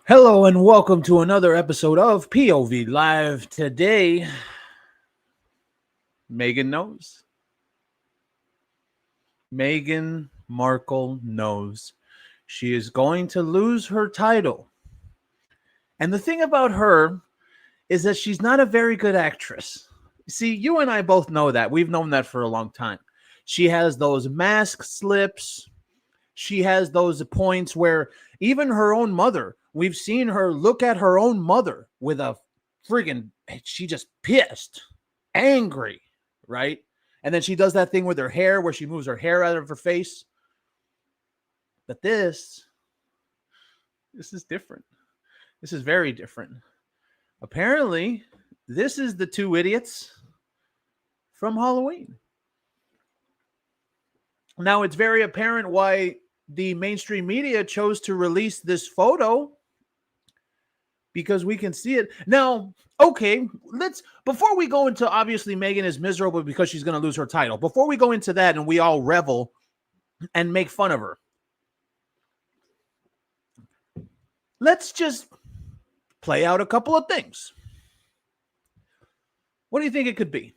Hello and welcome to another episode of POV Live. Today, Meghan knows. Meghan Markle knows she is going to lose her title. And the thing about her is that she's not a very good actress. See, you and I both know that. We've known that for a long time. She has those mask slips. She has those points where even her own mother, we've seen her look at her own mother with a friggin', she just pissed, angry, right? And then she does that thing with her hair where she moves her hair out of her face. But this is different. This is very different. Apparently, this is the two idiots from Halloween. Now, it's very apparent why the mainstream media chose to release this photo, because we can see it. Now, okay, before we go into, obviously, Meghan is miserable because she's going to lose her title. Before we go into that and we all revel and make fun of her, let's just play out a couple of things. What do you think it could be?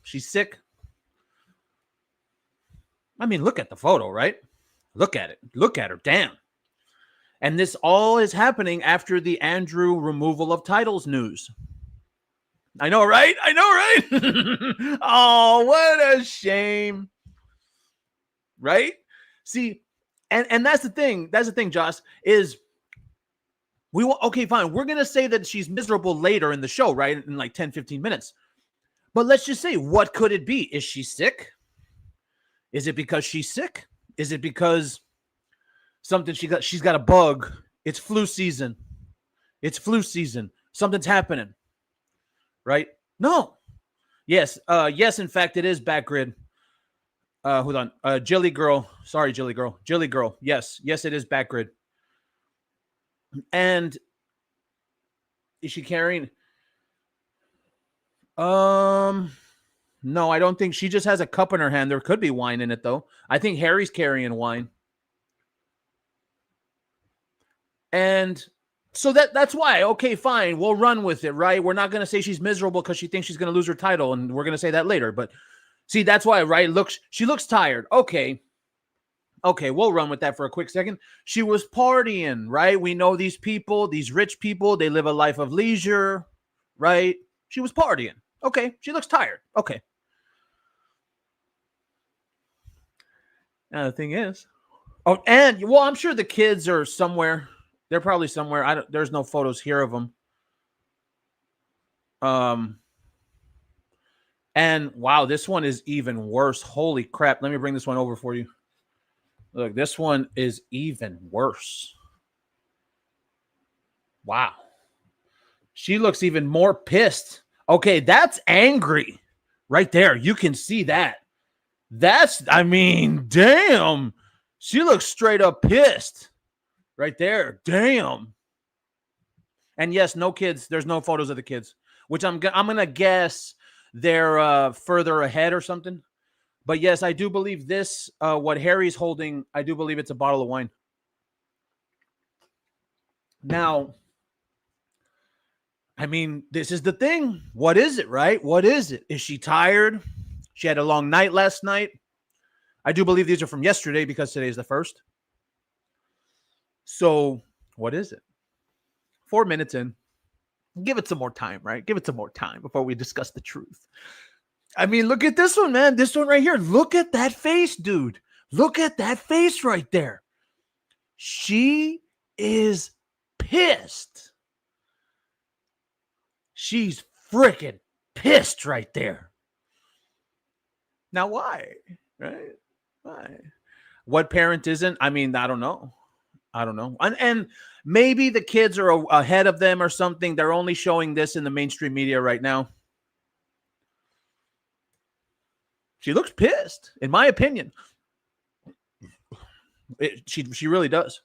She's sick. I mean, look at the photo, right? Look at it. Look at her. Damn. And this all is happening after the Andrew removal of titles news. I know, right? I know, right? Oh, what a shame. Right? See, and that's the thing. That's the thing, Joss, is we will, okay, fine. We're going to say that she's miserable later in the show, right? In like 10, 15 minutes. But let's just say, what could it be? Is she sick? Is it because she's sick? Is it because something she's got a bug? It's flu season. It's flu season. Something's happening. Right? No. Yes. Yes, in fact, it is Backgrid. Hold on. Jilly Girl. Sorry, Jilly Girl. Jilly Girl. Yes. Yes, it is Backgrid. And is she carrying? No, I don't think. She just has a cup in her hand. There could be wine in it, though. I think Harry's carrying wine. And so that's why, okay, fine, we'll run with it, right? We're not going to say she's miserable because she thinks she's going to lose her title, and we're going to say that later. But see, that's why, right? She looks tired. Okay, we'll run with that for a quick second. She was partying, right? We know these people, these rich people, they live a life of leisure, right? She was partying. Okay, she looks tired. Okay. Now the thing is, and well, I'm sure the kids are somewhere. They're probably somewhere. There's no photos here of them. And wow, this one is even worse. Holy crap. Let me bring this one over for you. Look, this one is even worse. Wow. She looks even more pissed. Okay, that's angry right there. You can see that. I mean, damn. She looks straight up pissed right there. Damn. And yes, no kids. There's no photos of the kids, which I'm going to guess they're further ahead or something. But yes, I do believe this, what Harry's holding, I do believe it's a bottle of wine. Now, I mean, this is the thing. What is it, right? What is it? Is she tired? She had a long night last night. I do believe these are from yesterday because today is the 1st. So, what is it? 4 minutes in. Give it some more time, right? Give it some more time before we discuss the truth. I mean, look at this one, man. This one right here. Look at that face, dude. Look at that face right there. She is pissed. She's freaking pissed right there. Now, why? Right? Why? What parent isn't? I mean, I don't know. And maybe the kids are ahead of them or something. They're only showing this in the mainstream media right now. She looks pissed, in my opinion. She really does.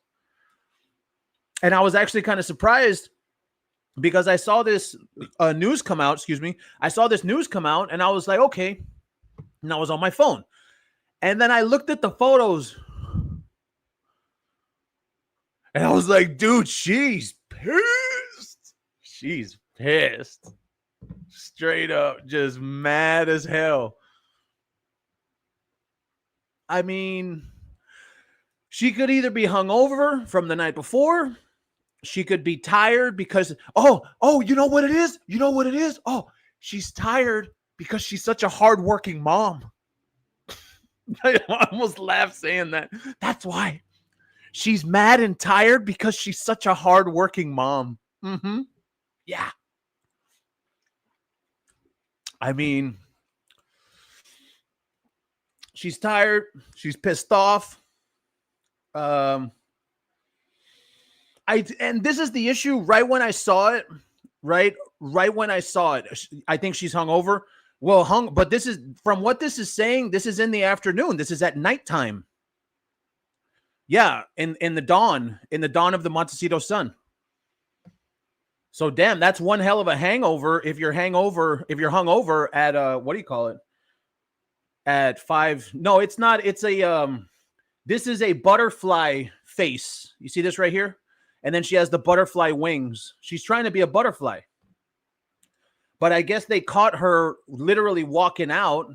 And I was actually kind of surprised because I saw this news come out. Excuse me. I saw this news come out and I was like, okay. And I was on my phone. And then I looked at the photos. And I was like, dude, she's pissed. She's pissed. Straight up, just mad as hell. I mean, she could either be hungover from the night before. She could be tired because, you know what it is? You know what it is? Oh, she's tired because she's such a hardworking mom. I almost laughed saying that. That's why. She's mad and tired because she's such a hardworking mom. Mm-hmm. Yeah. I mean, she's tired. She's pissed off. And this is the issue. Right when I saw it, right when I saw it, I think she's hungover. Well, but this is from what this is saying. This is in the afternoon. This is at nighttime. Yeah, in the dawn of the Montecito sun. So damn, that's one hell of a hangover. If you're hungover at what do you call it? At 5? No, it's not. It's a this is a butterfly face. You see this right here? And then she has the butterfly wings. She's trying to be a butterfly. But I guess they caught her literally walking out.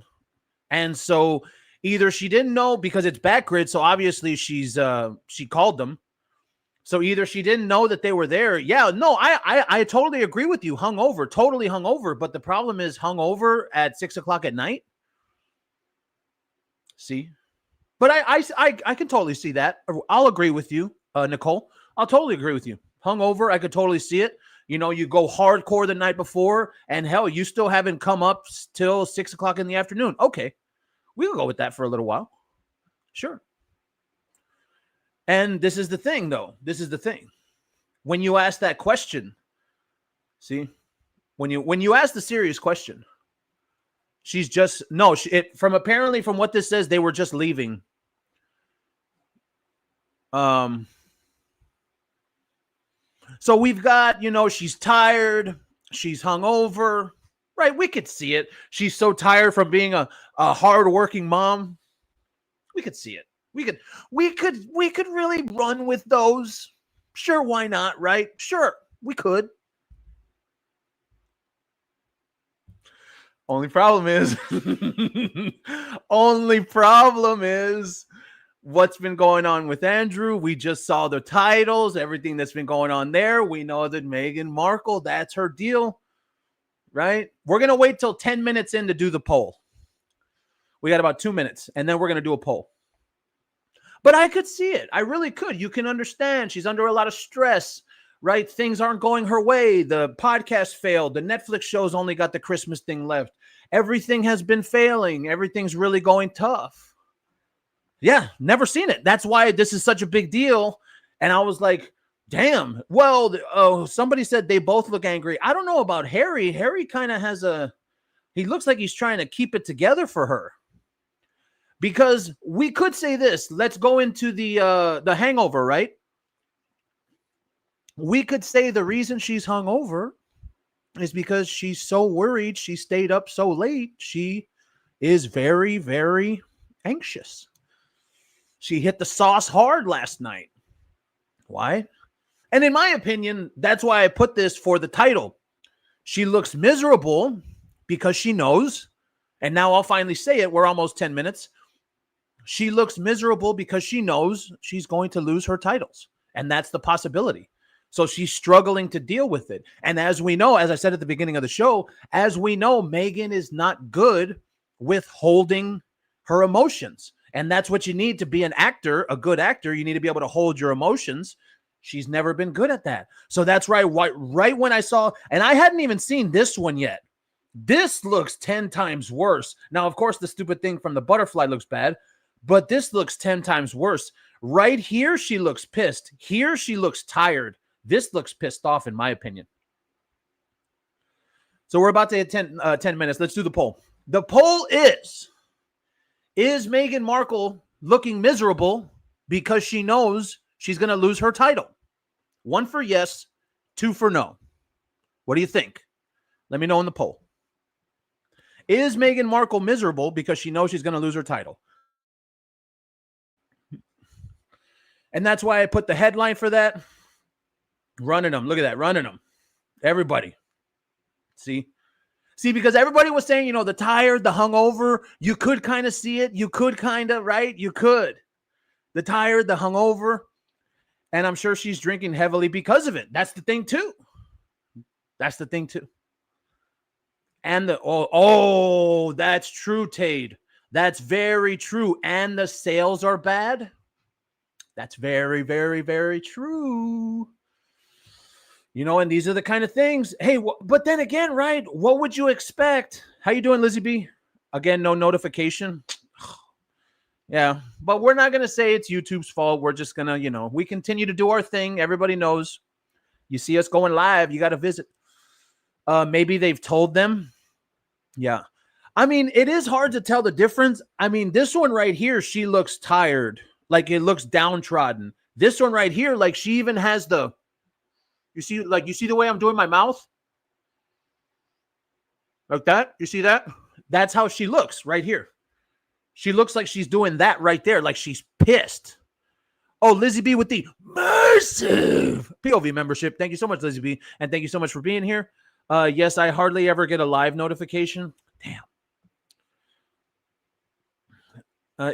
And so either she didn't know because it's back grid, so obviously she called them. So either she didn't know that they were there. Yeah, no, I totally agree with you. Totally hungover. But the problem is hungover at 6 o'clock at night. See? But I can totally see that. I'll agree with you, Nicole. I'll totally agree with you. Hungover, I could totally see it. You know, you go hardcore the night before, and hell, you still haven't come up till 6 o'clock in the afternoon. Okay, we'll go with that for a little while. Sure. And this is the thing, though. This is the thing. When you ask that question, see, when you ask the serious question, she's just from what this says, they were just leaving. So we've got, she's tired, she's hungover, right? We could see it. She's so tired from being a hardworking mom. We could see it. We could really run with those. Sure, why not, right? Sure, we could. Only problem is what's been going on with Andrew. We just saw the titles, everything that's been going on there. We know that Meghan Markle, that's her deal, right? We're going to wait till 10 minutes in to do the poll. We got about 2 minutes, and then we're going to do a poll. But I could see it. I really could. You can understand. She's under a lot of stress, right? Things aren't going her way. The podcast failed. The Netflix show's only got the Christmas thing left. Everything has been failing. Everything's really going tough. Yeah, never seen it. That's why this is such a big deal. And I was like, damn. Well, somebody said they both look angry. I don't know about Harry. Harry kind of he looks like he's trying to keep it together for her. Because we could say this. Let's go into the hangover, right? We could say the reason she's hungover is because she's so worried. She stayed up so late. She is very, very anxious. She hit the sauce hard last night. Why? And in my opinion, that's why I put this for the title. She looks miserable because she knows, and now I'll finally say it. We're almost 10 minutes. She looks miserable because she knows she's going to lose her titles, and that's the possibility. So she's struggling to deal with it. And as we know, as I said at the beginning of the show, as we know, Meghan is not good with holding her emotions. And that's what you need to be an actor, a good actor. You need to be able to hold your emotions. She's never been good at that. So that's right when I saw, and I hadn't even seen this one yet. This looks 10 times worse. Now, of course, the stupid thing from the butterfly looks bad, but this looks 10 times worse. Right here, she looks pissed. Here, she looks tired. This looks pissed off, in my opinion. So we're about to hit 10 minutes. Let's do the poll. The poll is Meghan Markle looking miserable because she knows she's going to lose her title? 1 for yes, 2 for no. What do you think? Let me know in the poll. Is Meghan Markle miserable because she knows she's going to lose her title? And that's why I put the headline for that. Running them. Look at that. Running them. Everybody. See, because everybody was saying, the tired, the hungover, you could kind of see it. You could kind of, right? You could. The tired, the hungover. And I'm sure she's drinking heavily because of it. That's the thing, too. And that's true, Tade. That's very true. And the sales are bad. That's very, very, very true. And these are the kind of things. Hey, but then again, right? What would you expect? How you doing, Lizzie B? Again, no notification. Yeah, but we're not going to say it's YouTube's fault. We're just going to, we continue to do our thing. Everybody knows. You see us going live, you got to visit. Maybe they've told them. Yeah. I mean, it is hard to tell the difference. I mean, this one right here, she looks tired. Like it looks downtrodden. This one right here, like she even has you see the way I'm doing my mouth? Like that? You see that? That's how she looks right here. She looks like she's doing that right there. Like she's pissed. Oh, Lizzie B with the massive POV membership. Thank you so much, Lizzie B. And thank you so much for being here. Yes, I hardly ever get a live notification. Damn.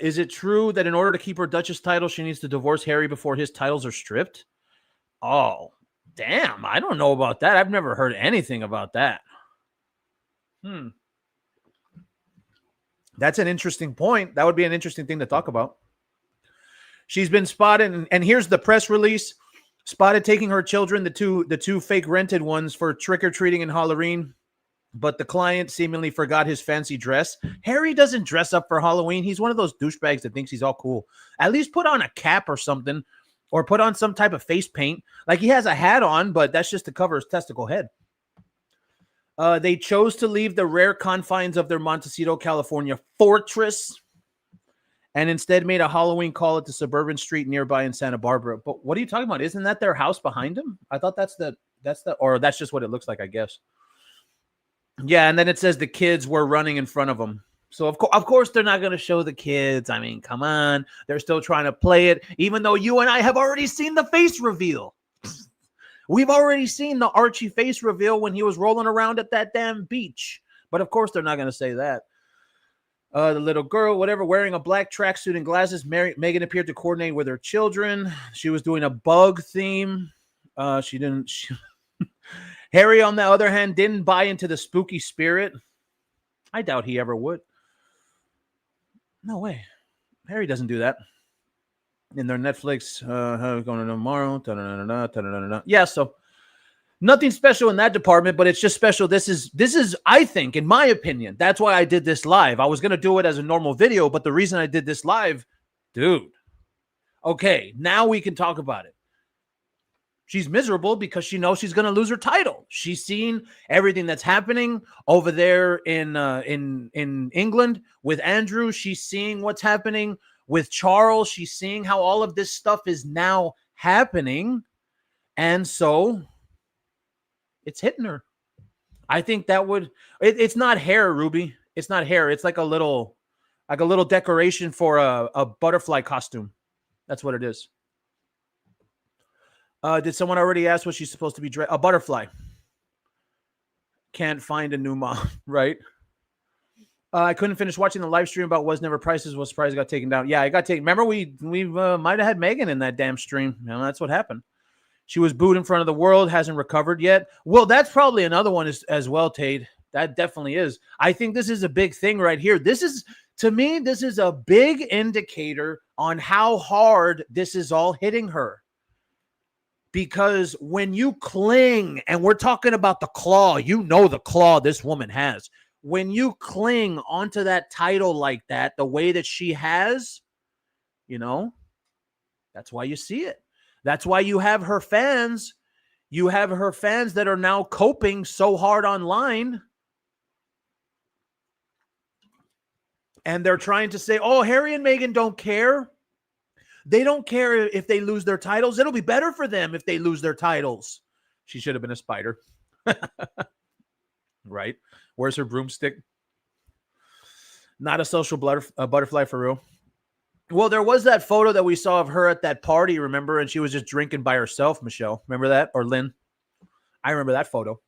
Is it true that in order to keep her Duchess title, she needs to divorce Harry before his titles are stripped? Oh, damn. I don't know about that. I've never heard anything about that. That's an interesting point. That would be an interesting thing to talk about. She's been spotted, and here's the press release. Spotted taking her children, the two fake rented ones, for trick-or-treating in Halloween. But the client seemingly forgot his fancy dress. Harry doesn't dress up for Halloween. He's one of those douchebags that thinks he's all cool. At least put on a cap or something, or put on some type of face paint. Like he has a hat on, but that's just to cover his testicle head. They chose to leave the rare confines of their Montecito, California fortress and instead made a Halloween call at the suburban street nearby in Santa Barbara. But what are you talking about? Isn't that their house behind them? I thought that's or that's just what it looks like, I guess. Yeah, and then it says the kids were running in front of them. So, of course, they're not going to show the kids. I mean, come on. They're still trying to play it, even though you and I have already seen the face reveal. We've already seen the Archie face reveal when he was rolling around at that damn beach. But, of course, they're not going to say that. The little girl, whatever, wearing a black tracksuit and glasses. Meghan appeared to coordinate with her children. She was doing a bug theme. She didn't... Harry, on the other hand, didn't buy into the spooky spirit. I doubt he ever would. No way. Harry doesn't do that. In their Netflix, going to tomorrow. Yeah, so nothing special in that department, but it's just special. This is, I think, in my opinion, that's why I did this live. I was going to do it as a normal video, but the reason I did this live, dude. Okay, now we can talk about it. She's miserable because she knows she's going to lose her title. She's seen everything that's happening over there in England with Andrew. She's seeing what's happening with Charles. She's seeing how all of this stuff is now happening. And so it's hitting her. I think that would, it's not hair, Ruby. It's not hair. It's like a little decoration for a butterfly costume. That's what it is. Did someone already ask what she's supposed to be dressed? A butterfly. Can't find a new mom, right? I couldn't finish watching the live stream about Was Never Prices. Was surprised it got taken down. Yeah, it got taken. Remember, we might have had Meghan in that damn stream. That's what happened. She was booed in front of the world, hasn't recovered yet. Well, that's probably another one as well, Tate. That definitely is. I think this is a big thing right here. To me, this is a big indicator on how hard this is all hitting her. Because when you cling, and we're talking about the claw, the claw this woman has. When you cling onto that title like that, the way that she has, that's why you see it. That's why you have her fans. You have her fans that are now coping so hard online. And they're trying to say, oh, Harry and Meghan don't care. They don't care if they lose their titles. It'll be better for them if they lose their titles. She should have been a spider. Right? Where's her broomstick? Not a social butterfly for real. Well, there was that photo that we saw of her at that party, remember? And she was just drinking by herself, Michelle. Remember that? Or Lynn? I remember that photo.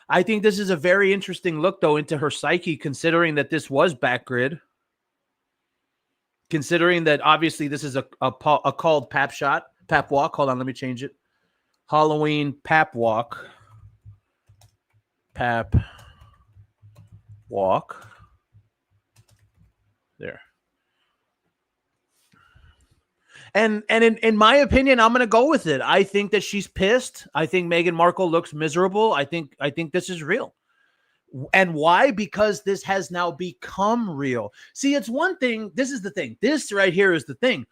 I think this is a very interesting look, though, into her psyche, considering that this was backgrid. Considering that, obviously, this is a called pap shot, pap walk. Hold on, let me change it. Halloween pap walk. Pap walk. There. And in my opinion, I'm going to go with it. I think that she's pissed. I think Meghan Markle looks miserable. I think this is real. And why? Because this has now become real. See, it's one thing. This is the thing. This right here is the thing.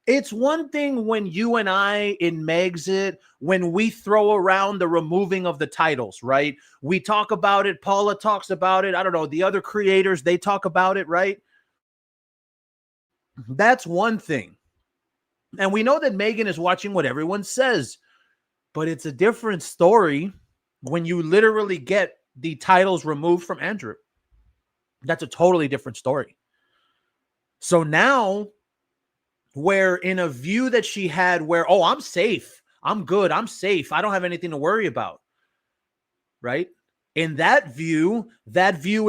It's one thing when you and I in Megxit, when we throw around the removing of the titles, right? We talk about it. Paula talks about it. I don't know. The other creators, they talk about it, right? That's one thing. And we know that Meghan is watching what everyone says, but it's a different story when you literally get the titles removed from Andrew. That's a totally different story. So now, where in a view that she had where, oh, I'm safe, I'm good, I'm safe, I don't have anything to worry about, right? In that view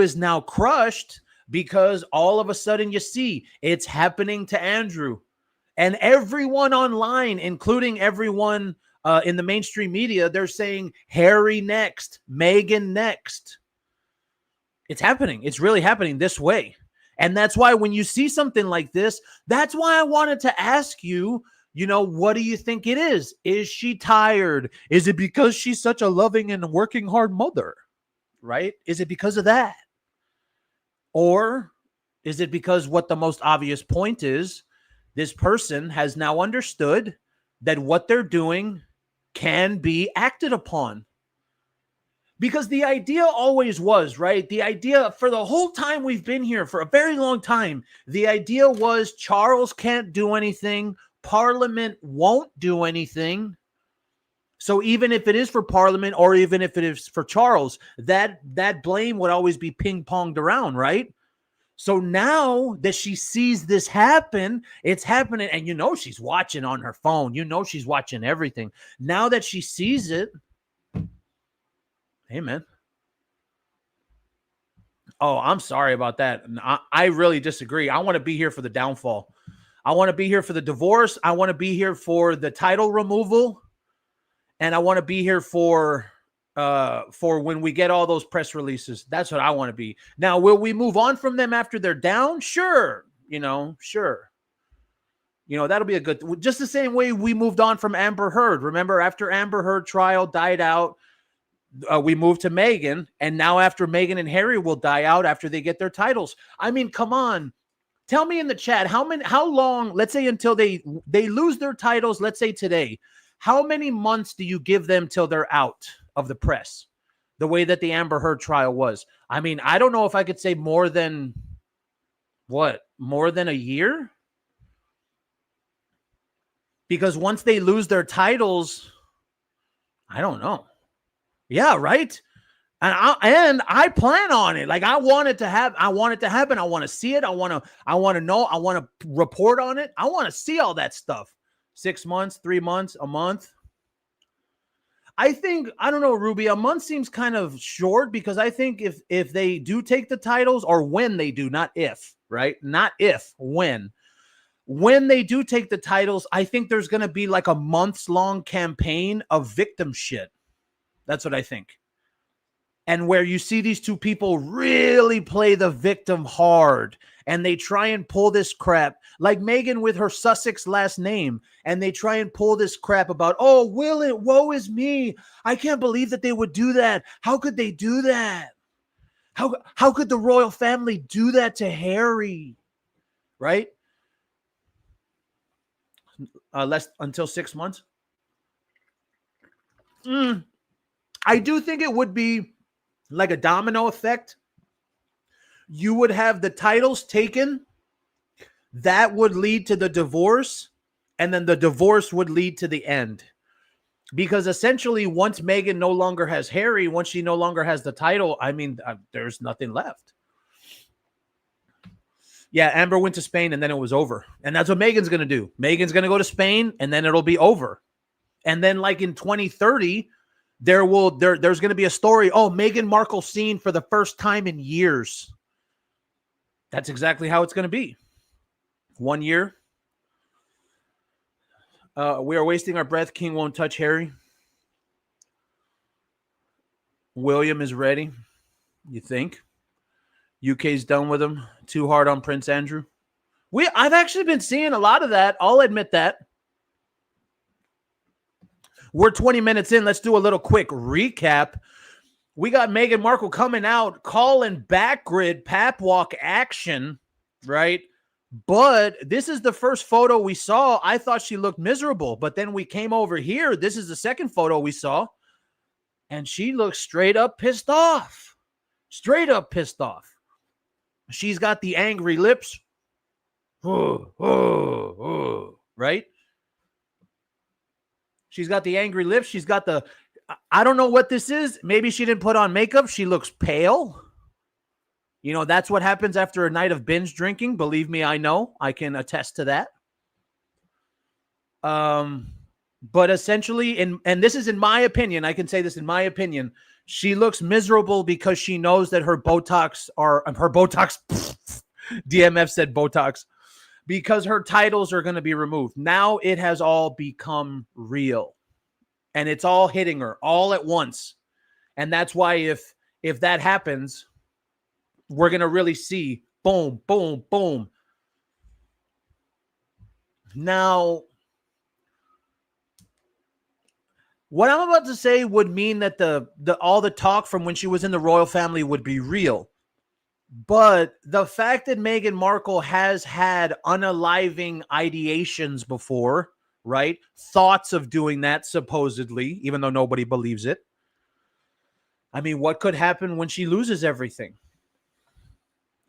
is now crushed because all of a sudden you see it's happening to Andrew. And everyone online, including everyone in the mainstream media, they're saying Harry next, Meghan next. It's happening. It's really happening this way. And that's why when you see something like this, that's why I wanted to ask you, what do you think it is? Is she tired? Is it because she's such a loving and working hard mother? Right? Is it because of that? Or is it because what the most obvious point is? This person has now understood that what they're doing can be acted upon. Because the idea always was, right? The idea for the whole time we've been here, for a very long time, the idea was Charles can't do anything. Parliament won't do anything. So even if it is for Parliament or even if it is for Charles, that blame would always be ping-ponged around, right? So now that she sees this happen, it's happening. And she's watching on her phone. She's watching everything. Now that she sees it, hey, man. Oh, I'm sorry about that. I really disagree. I want to be here for the downfall. I want to be here for the divorce. I want to be here for the title removal. And I want to be here for when we get all those press releases. That's what I want to be. Now, will we move on from them after they're down? Sure. Sure. That'll be a good, just the same way we moved on from Amber Heard. Remember, after Amber Heard trial died out, we moved to Meghan. And now after Meghan and Harry will die out after they get their titles. I mean, come on. Tell me in the chat, how long, let's say until they lose their titles, let's say today, how many months do you give them till they're out of the press, the way that the Amber Heard trial was? I mean, I don't know if I could say more than a year? Because once they lose their titles, I don't know. Yeah, right? And I plan on it. Like I want it to happen. I want to see it. I want to know. I want to report on it. I want to see all that stuff. 6 months, 3 months, a month. I don't know, Ruby, a month seems kind of short because I think if they do take the titles, or when they do, not if, right? Not if, when. When they do take the titles, I think there's going to be like a months-long campaign of victim shit. That's what I think. And where you see these two people really play the victim hard, and they try and pull this crap, like Meghan with her Sussex last name, and they try and pull this crap about, oh, woe is me. I can't believe that they would do that. How could they do that? How could the royal family do that to Harry? Right? Less until 6 months. I do think it would be like a domino effect. You would have the titles taken. That would lead to the divorce. And then the divorce would lead to the end. Because essentially, once Meghan no longer has Harry, once she no longer has the title, I mean, there's nothing left. Yeah, Amber went to Spain and then it was over. And that's what Meghan's going to do. Meghan's going to go to Spain and then it'll be over. And then like in 2030, there's going to be a story. Oh, Meghan Markle seen for the first time in years. That's exactly how it's going to be. 1 year. We are wasting our breath. King won't touch Harry. William is ready. You think? UK's done with him. Too hard on Prince Andrew. I've actually been seeing a lot of that. I'll admit that. We're 20 minutes in. Let's do a little quick recap. We got Meghan Markle coming out, calling backgrid pap walk action, right? But this is the first photo we saw. I thought she looked miserable, but then we came over here. This is the second photo we saw, and she looks straight up pissed off. Straight up pissed off. She's got the angry lips. Right? She's got the angry lips. She's got the, I don't know what this is. Maybe she didn't put on makeup. She looks pale. You know, that's what happens after a night of binge drinking. Believe me, I know. I can attest to that. But essentially, and this is in my opinion, I can say this in my opinion, she looks miserable because she knows that her Botox DMF said Botox, because her titles are going to be removed. Now it has all become real and it's all hitting her all at once. And that's why if that happens, we're going to really see boom, boom, boom. Now, what I'm about to say would mean that all the talk from when she was in the royal family would be real. But the fact that Meghan Markle has had unaliving ideations before, right? Thoughts of doing that, supposedly, even though nobody believes it. I mean, what could happen when she loses everything?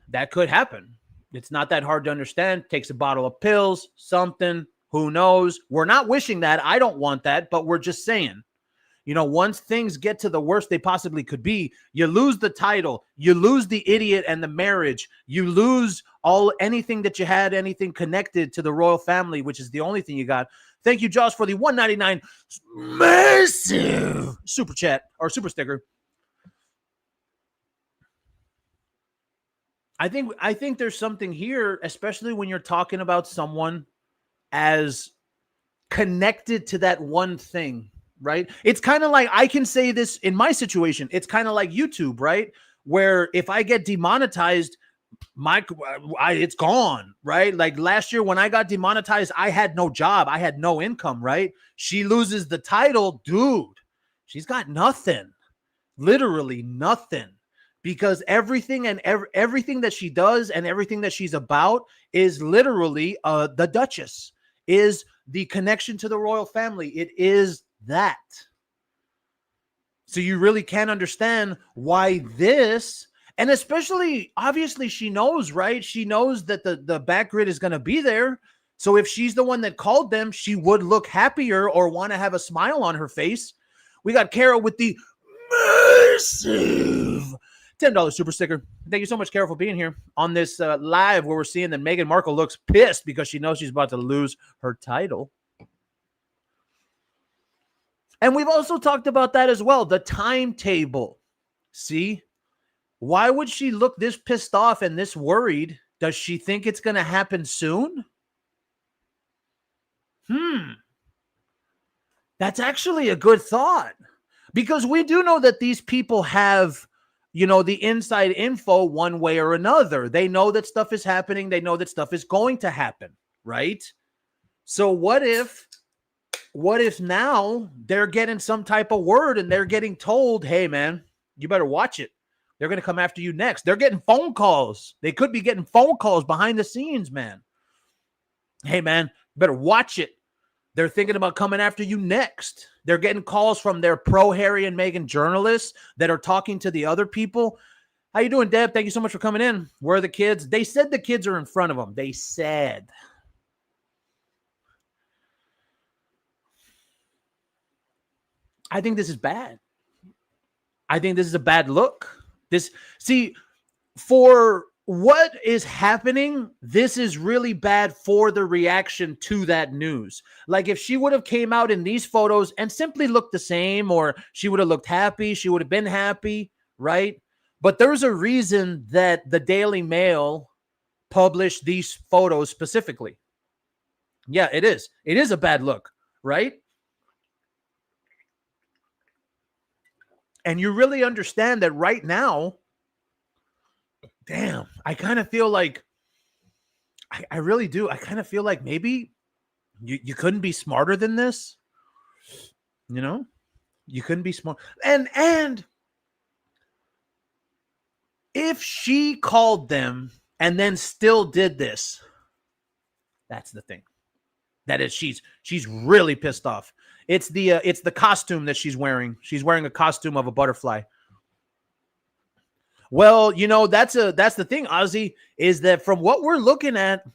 That could happen. It's not that hard to understand. Takes a bottle of pills, something, who knows? We're not wishing that. I don't want that, but we're just saying. You know, once things get to the worst they possibly could be, you lose the title, you lose the idiot and the marriage, you lose anything that you had, anything connected to the royal family, which is the only thing you got. Thank you, Josh, for the $1.99 massive super chat or super sticker. I think there's something here, especially when you're talking about someone as connected to that one thing. Right? It's kind of like, I can say this in my situation. It's kind of like YouTube, right? Where if I get demonetized, it's gone, right? Like last year when I got demonetized, I had no job. I had no income, right? She loses the title, dude. She's got nothing, literally nothing, because everything and everything that she does and everything that she's about is literally the Duchess, is the connection to the royal family. It is that. So you really can't understand why this, and especially obviously she knows, right? She knows that the back grid is going to be there. So if she's the one that called them, she would look happier or want to have a smile on her face. We got Carol with the massive $10 super sticker. Thank you so much, Carol, for being here on this live where we're seeing that Meghan Markle looks pissed because she knows she's about to lose her title. And we've also talked about that as well, the timetable. See, why would she look this pissed off and this worried? Does she think it's going to happen soon? That's actually a good thought, because we do know that these people have, you know, the inside info one way or another. They know that stuff is happening. They know that stuff is going to happen, right? So what if now they're getting some type of word and they're getting told, hey, man, you better watch it. They're going to come after you next. They're getting phone calls. They could be getting phone calls behind the scenes, man. Hey, man, you better watch it. They're thinking about coming after you next. They're getting calls from their pro-Harry and Meghan journalists that are talking to the other people. How you doing, Deb? Thank you so much for coming in. Where are the kids? They said the kids are in front of them. They said. I think this is bad. I think this is a bad look. For what is happening, this is really bad for the reaction to that news. Like if she would have came out in these photos and simply looked the same, or she would have looked happy, she would have been happy, right? But there's a reason that the Daily Mail published these photos specifically. Yeah, it is. It is a bad look, right? And you really understand that right now, damn, I kind of feel like, I really do. I kind of feel like maybe you couldn't be smarter than this. You know, you couldn't be smart. And if she called them and then still did this, that's the thing. That is, she's really pissed off. It's the costume that she's wearing. She's wearing a costume of a butterfly. Well, that's the thing, Ozzy, is that from what we're looking at,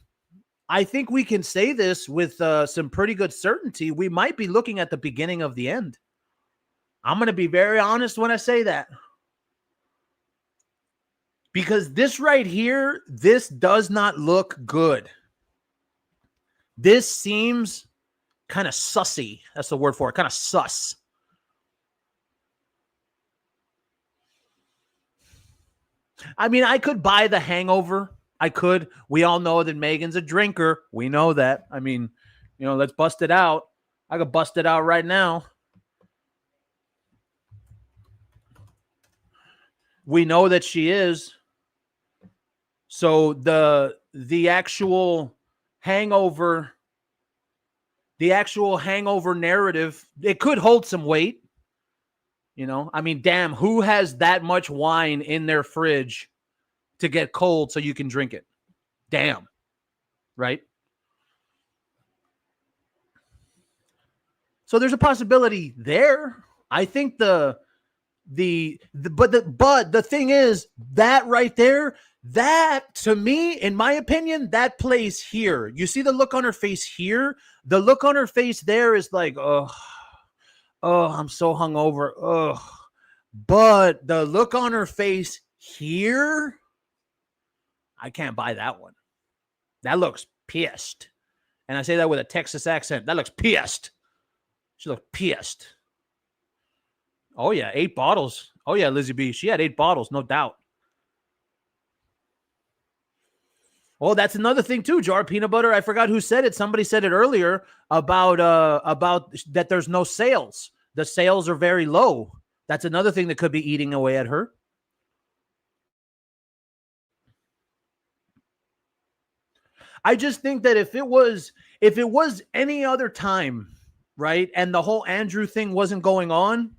I think we can say this with some pretty good certainty. We might be looking at the beginning of the end. I'm going to be very honest when I say that. Because this right here, this does not look good. This seems kind of sussy. That's the word for it. Kind of sus. I mean, I could buy the hangover. I could. We all know that Meghan's a drinker. We know that. I mean, let's bust it out. I could bust it out right now. We know that she is. So the actual hangover narrative, it could hold some weight. I mean, damn, who has that much wine in their fridge to get cold so you can drink it? Damn. Right? So there's a possibility there. I think but the thing is, that right there, that to me, in my opinion, that plays here. You see the look on her face here? The look on her face there is like, oh, I'm so hungover. Oh, but the look on her face here, I can't buy that one. That looks pissed. And I say that with a Texas accent. That looks pissed. She looked pissed. Oh, yeah, 8 bottles. Oh, yeah, Lizzie B. She had 8 bottles, no doubt. Oh, that's another thing, too, Jar Peanut Butter. I forgot who said it. Somebody said it earlier about that there's no sales. The sales are very low. That's another thing that could be eating away at her. I just think that if it was any other time, right, and the whole Andrew thing wasn't going on,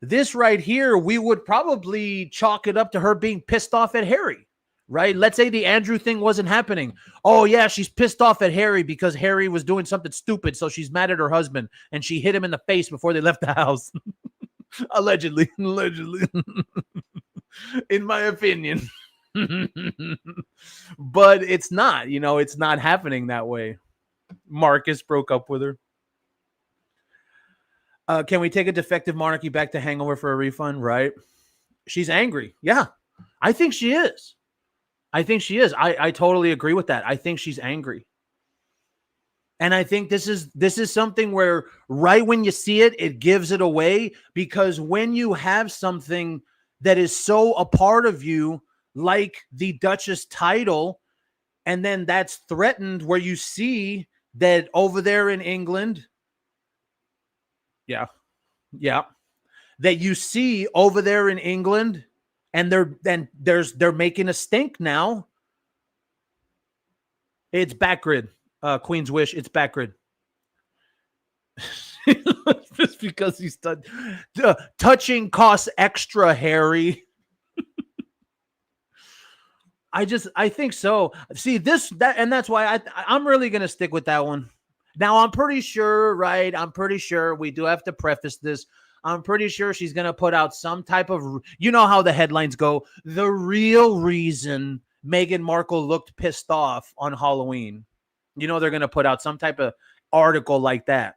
this right here, we would probably chalk it up to her being pissed off at Harry, right? Let's say the Andrew thing wasn't happening. Oh, yeah, she's pissed off at Harry because Harry was doing something stupid, so she's mad at her husband, and she hit him in the face before they left the house. Allegedly. In my opinion. But it's not, it's not happening that way. Marcus broke up with her. Can we take a defective monarchy back to Hangover for a refund? Right. She's angry. Yeah, I think she is. I totally agree with that. I think she's angry. And I think this is something where right when you see it, it gives it away, because when you have something that is so a part of you, like the Duchess title, and then that's threatened, where you see that over there in England, that you see over there in England, and they're making a stink now. It's backgrid. Queen's Wish, it's backgrid. Just because he's touching costs extra, Harry. I think so. See and that's why I'm really going to stick with that one. Now, I'm pretty sure, right? I'm pretty sure we do have to preface this. I'm pretty sure she's going to put out some type of, how the headlines go. The real reason Meghan Markle looked pissed off on Halloween. They're going to put out some type of article like that.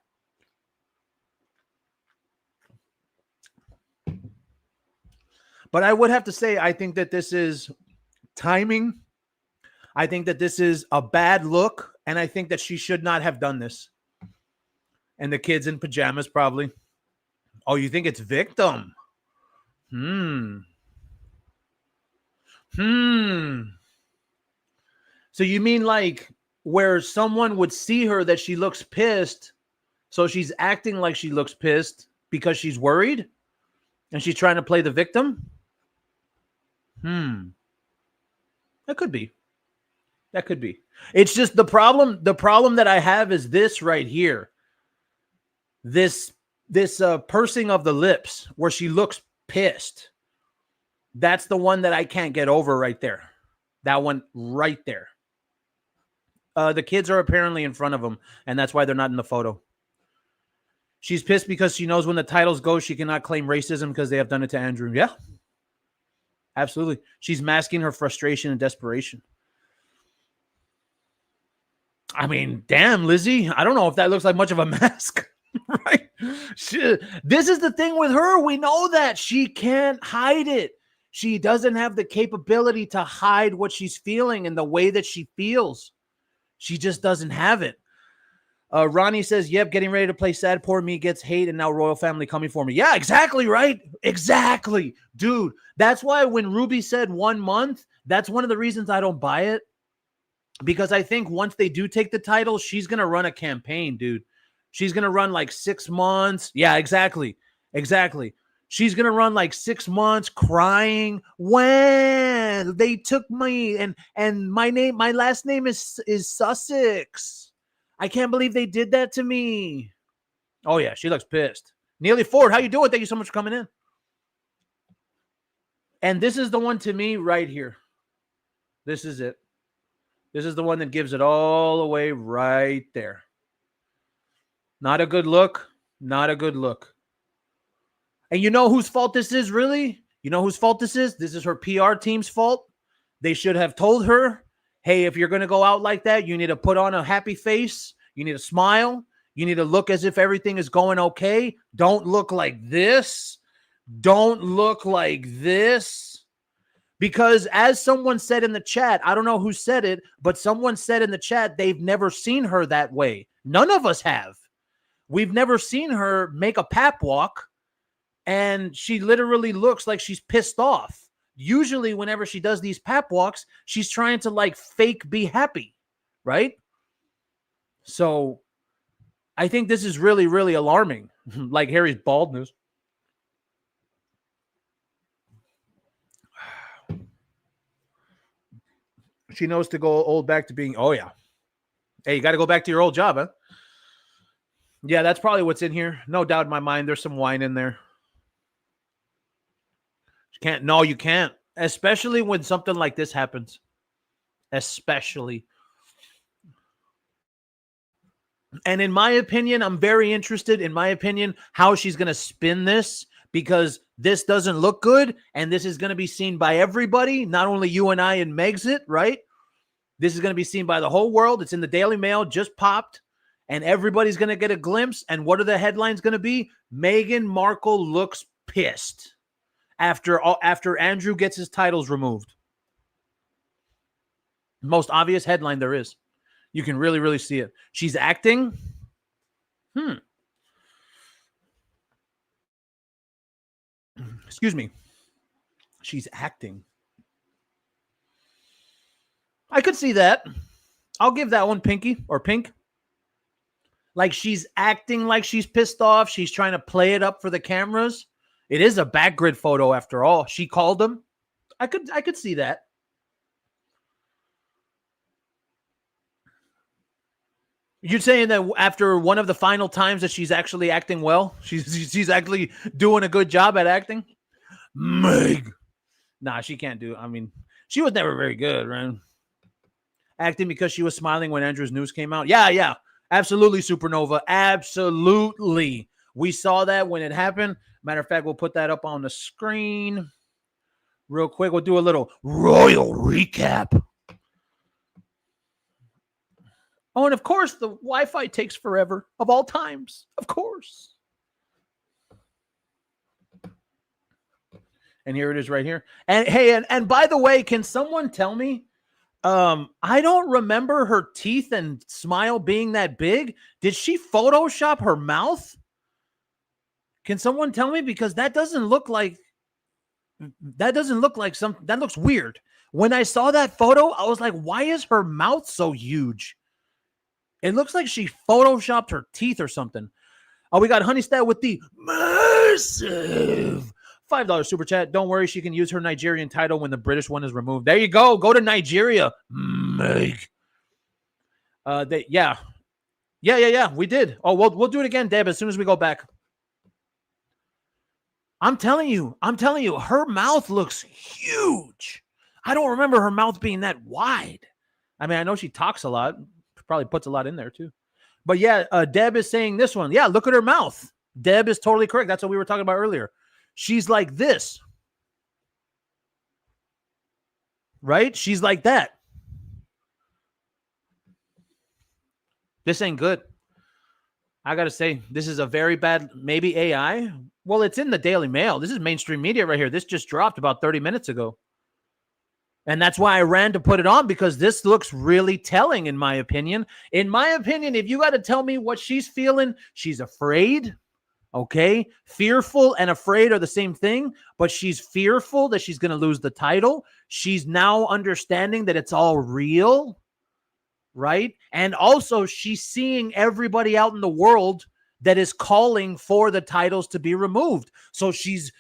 But I would have to say, I think that this is timing. I think that this is a bad look, and I think that she should not have done this. And the kids in pajamas, probably. Oh, you think it's victim? So you mean like where someone would see her that she looks pissed, so she's acting like she looks pissed because she's worried and she's trying to play the victim? That could be. That could be. It's just the problem that I have is this right here. This pursing of the lips where she looks pissed. That's the one that I can't get over right there. That one right there. The kids are apparently in front of them, and that's why they're not in the photo. She's pissed because she knows when the titles go, she cannot claim racism because they have done it to Andrew. Yeah. Absolutely. She's masking her frustration and desperation. I mean, damn, Lizzie. I don't know if that looks like much of a mask. Right? This is the thing with her. We know that she can't hide it. She doesn't have the capability to hide what she's feeling and the way that she feels. She just doesn't have it. Ronnie says, yep, getting ready to play sad. Poor me gets hate and now royal family coming for me. Yeah, exactly, right? Exactly. Dude, that's why when Ruby said 1 month, that's one of the reasons I don't buy it. Because I think once they do take the title, she's going to run a campaign, dude. She's going to run like 6 months. Yeah, exactly. Exactly. She's going to run like 6 months crying when they took me and my last name is Sussex. I can't believe they did that to me. Oh yeah, she looks pissed. Neely Ford, how you doing? Thank you so much for coming in. And this is the one to me right here. This is it. This is the one that gives it all away right there. Not a good look. Not a good look. And you know whose fault this is, really? You know whose fault this is? This is her PR team's fault. They should have told her, hey, if you're going to go out like that, you need to put on a happy face. You need to smile. You need to look as if everything is going okay. Don't look like this. Don't look like this. Because as someone said in the chat, I don't know who said it, but someone said in the chat, they've never seen her that way. None of us have. We've never seen her make a pap walk, and she literally looks like she's pissed off. Usually whenever she does these pap walks, she's trying to like fake be happy, right? So I think this is really, really alarming. Like Harry's baldness. She knows to go old back to being, oh yeah. Hey, you got to go back to your old job, huh? Yeah, that's probably what's in here. No doubt in my mind, there's some wine in there. You can't. Especially when something like this happens. Especially. And in my opinion, I'm very interested, in my opinion, how she's going to spin this, because this doesn't look good, and this is going to be seen by everybody, not only you and I and Megxit, right? This is going to be seen by the whole world. It's in the Daily Mail, just popped, and everybody's going to get a glimpse. And what are the headlines going to be? Meghan Markle looks pissed after Andrew gets his titles removed. Most obvious headline there is. You can really, really see it. She's acting. Excuse me. She's acting. I could see that. I'll give that one pinky or pink. Like she's acting like she's pissed off. She's trying to play it up for the cameras. It is a back grid photo after all. She called him. I could see that. You're saying that after one of the final times that she's actually acting well? She's actually doing a good job at acting? Meg. Nah, she can't do it. I mean, she was never very good, right? Acting because she was smiling when Andrew's news came out. Yeah. Absolutely, Supernova. Absolutely. We saw that when it happened. Matter of fact, we'll put that up on the screen real quick. We'll do a little royal recap. Oh, and of course, the Wi-Fi takes forever of all times. Of course. And here it is right here. And hey, and by the way, can someone tell me? I don't remember her teeth and smile being that big. Did she Photoshop her mouth? Can someone tell me? Because that doesn't look like something that looks weird. When I saw that photo, I was like, why is her mouth so huge? It looks like she Photoshopped her teeth or something. Oh, we got Honeystat with the massive $5 super chat. Don't worry, she can use her Nigerian title when the British one is removed. There you go. Go to Nigeria, Meg. Yeah. We did. Oh, we'll do it again, Deb, as soon as we go back. I'm telling you, her mouth looks huge. I don't remember her mouth being that wide. I mean, I know she talks a lot, probably puts a lot in there too. But yeah, Deb is saying this one. Yeah, look at her mouth. Deb is totally correct. That's what we were talking about earlier. She's like this. Right? She's like that. This ain't good. I got to say, this is a very bad, maybe AI. Well, it's in the Daily Mail. This is mainstream media right here. This just dropped about 30 minutes ago. And that's why I ran to put it on, because this looks really telling, in my opinion. In my opinion, if you got to tell me what she's feeling, she's afraid. Okay. Fearful and afraid are the same thing, but she's fearful that she's going to lose the title. She's now understanding that it's all real. Right. And also she's seeing everybody out in the world that is calling for the titles to be removed. So she's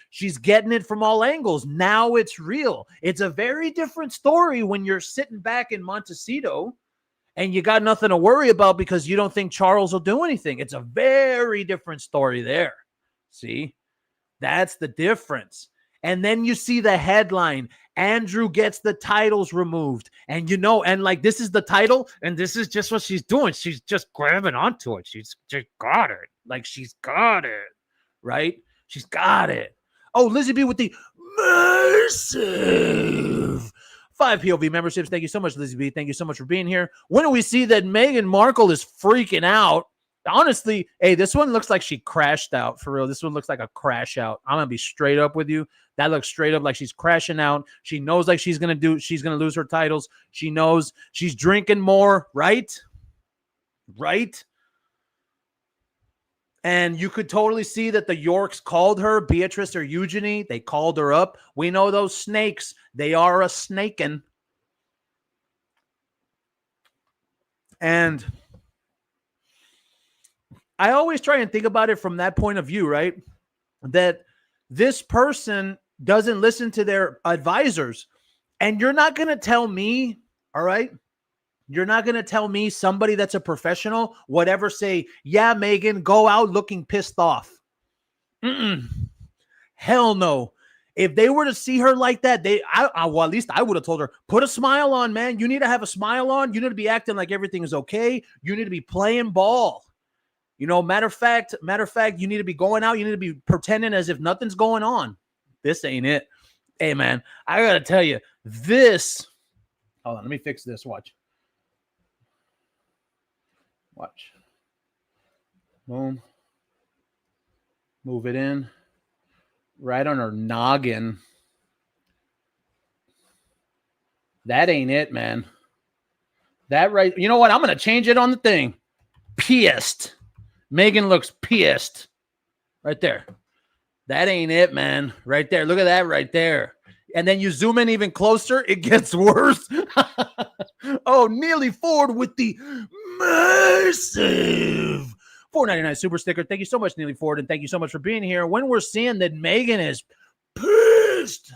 getting it from all angles. Now it's real. It's a very different story when you're sitting back in Montecito and you got nothing to worry about because you don't think Charles will do anything. It's a very different story there. See, that's the difference. And then you see the headline, Andrew gets the titles removed. And and like, this is the title, and this is just what she's doing. She's just grabbing onto it. She's just got it. Like, she's got it, right? She's got it. Oh, Lizzie B with the massive 5 POV memberships. Thank you so much, Lizzie B. Thank you so much for being here. When do we see that Meghan Markle is freaking out? Honestly, hey, this one looks like she crashed out, for real. This one looks like a crash out. I'm going to be straight up with you. That looks straight up like she's crashing out. She knows like she's going to lose her titles. She knows she's drinking more, right? Right? And you could totally see that the Yorks called her, Beatrice or Eugenie. They called her up. We know those snakes. They are a snakin'. And I always try and think about it from that point of view, right? That this person doesn't listen to their advisors. And you're not going to tell me, all right? You're not going to tell me, somebody that's a professional, whatever, say, yeah, Meghan, go out looking pissed off. Hell no. If they were to see her like that, well, at least I would have told her, put a smile on, man. You need to have a smile on. You need to be acting like everything is okay. You need to be playing ball. Matter of fact, you need to be going out. You need to be pretending as if nothing's going on. This ain't it. Hey, man, I got to tell you, this. Hold on, let me fix this. Watch. Boom. Move it in. Right on her noggin. That ain't it, man. That right. You know what? I'm going to change it on the thing. Pissed. Meghan looks pissed. Right there. That ain't it, man. Right there. Look at that right there. And then you zoom in even closer, it gets worse. Oh, Neely Ford with the massive $4.99 super sticker. Thank you so much, Neely Ford, and thank you so much for being here. When we're seeing that Meghan is pissed.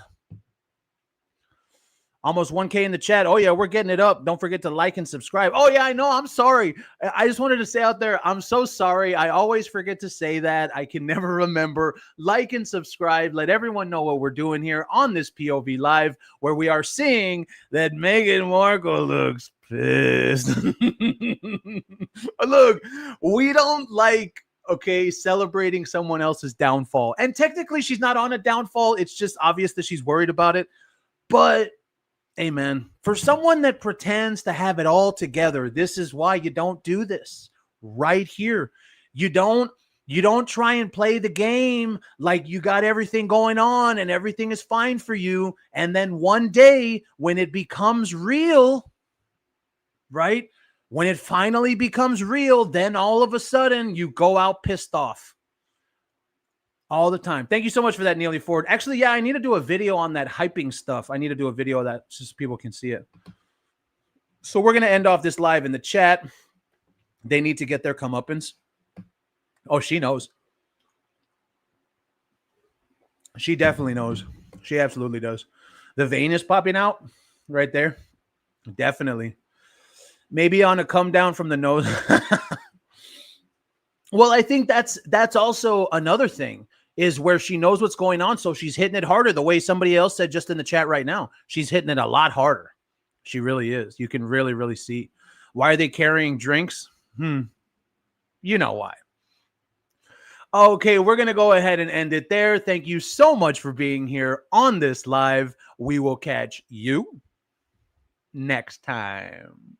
Almost 1K in the chat. Oh, yeah, we're getting it up. Don't forget to like and subscribe. Oh, yeah, I know. I'm sorry. I just wanted to say out there, I'm so sorry. I always forget to say that. I can never remember. Like and subscribe. Let everyone know what we're doing here on this POV Live, where we are seeing that Meghan Markle looks pissed. Look, we don't like, celebrating someone else's downfall. And technically, she's not on a downfall. It's just obvious that she's worried about it. But hey, man, for someone that pretends to have it all together, this is why you don't do this right here. You don't You don't try and play the game like you got everything going on and everything is fine for you. And then one day when it becomes real, right? When it finally becomes real, then all of a sudden you go out pissed off all the time. Thank you so much for that, Neely Ford. Actually, yeah, I need to do a video on that hyping stuff. I need to do a video of that so people can see it. So we're going to end off this live in the chat. They need to get their comeuppance. Oh, she knows. She definitely knows. She absolutely does. The vein is popping out right there. Definitely. Maybe on a come down from the nose. Well, I think that's also another thing is where she knows what's going on. So she's hitting it harder the way somebody else said just in the chat right now. She's hitting it a lot harder. She really is. You can really, really see. Why are they carrying drinks? You know why. Okay, we're going to go ahead and end it there. Thank you so much for being here on this live. We will catch you next time.